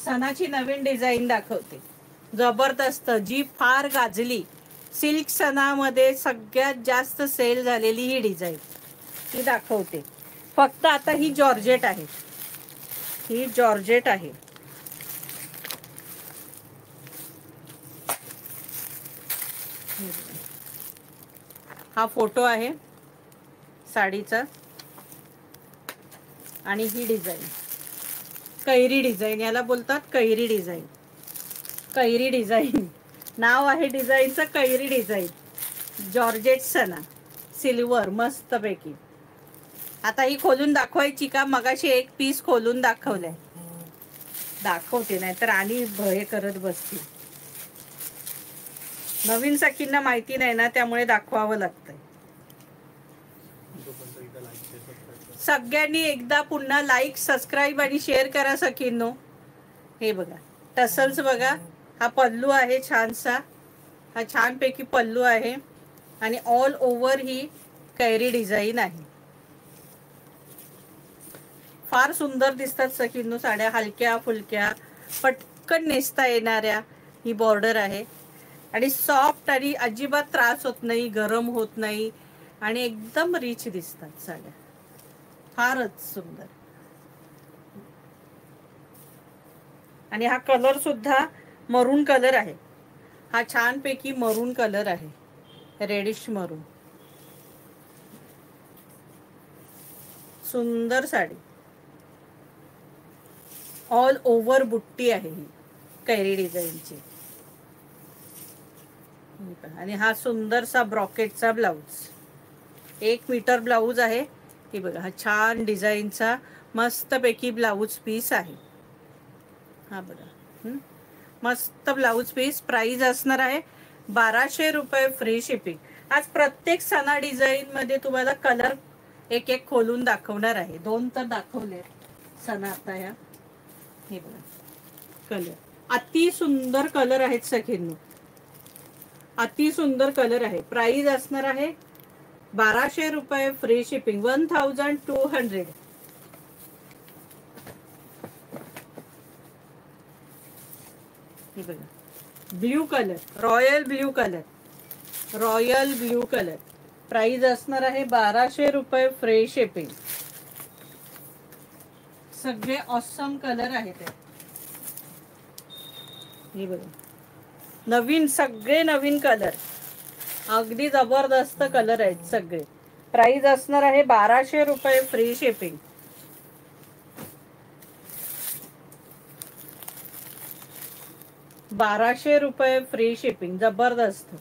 सणाची नवीन डिझाईन दाखवते, जबरदस्त, जी फार गाजली. सिल्क सणामध्ये सगळ्यात जास्त सेल झालेली ही डिझाईन ती दाखवते. फक्त आता ही जॉर्जेट आहे, ही जॉर्जेट आहे. हा फोटो आहे साडीचा आणि ही डिझाईन कैरी डिझाईन, याला बोलतात कैरी डिझाईन. कैरी डिझाईन नाव आहे डिझाईनचं, कैरी डिझाईन. जॉर्जेट सणा सिल्वर मस्तपैकी. आता ही खोलून दाखवायची का? मगाशी एक पीस खोलून दाखवलंय, दाखवते, नाही तर आणि भय करत बसते. नवीन सखींना माहिती नाही ना, त्यामुळे दाखवावं लागतंय. सगळ्यांनी एकदा पुन्हा लाईक, सबस्क्राईब आणि शेअर करा सखींनो. हे बघा टसल्स बघा, हा पल्लू आहे छानसा, हा छानपैकी पल्लू आहे आणि ऑल ओव्हर ही कैरी डिझाईन आहे. फार सुंदर दिसतात सखींनो साड्या, हलक्या फुलक्या, पटकन नेसता येणाऱ्या. ही बॉर्डर आहे आणि सॉफ्ट आणि अजिबात त्रास होत नाही, गरम होत नाही आणि एकदम रिच दिसतात साड्या, फारच सुंदर. आणि हा कलर सुद्धा मरून कलर आहे, हा छानपैकी मरून कलर आहे, रेडिश मरून. सुंदर साडी, ऑल ओव्हर बुट्टी आहे ही कैरी डिझाईनची. आणि हा सुंदरसा ब्रॉकेटचा ब्लाऊज, 1 मीटर ब्लाऊज आहे. हे बघा, हा छान डिझाईनचा मस्तपैकी ब्लाऊज पीस आहे. हा बघा, मस्त ब्लाऊज पीस. प्राइस असणार आहे 1200 रुपये, फ्री शिपिंग. आज प्रत्येक सणा डिझाईन मध्ये तुम्हाला कलर एक एक खोलून दाखवणार आहे. 2 तर दाखवले सणा आता या. हे बघा कलर, अति सुंदर कलर आहेत सखींनो, अति सुंदर कलर आहे. प्राइस असणार आहे 1200 रुपये, फ्री शिपिंग, 1200. हे बघा blue colour, royal blue colour, royal blue colour. Price असणार आहे 1200 रुपये, फ्री शिपिंग. सगळे ऑसम कलर आहेत. हे बघा नवीन, सगळे नवीन कलर, अगदी जबरदस्त कलर आहेत सगळे. प्राइस असणार आहे 1200 रुपये, फ्री शिपिंग. ₹1200 फ्री शिपिंग, जबरदस्त.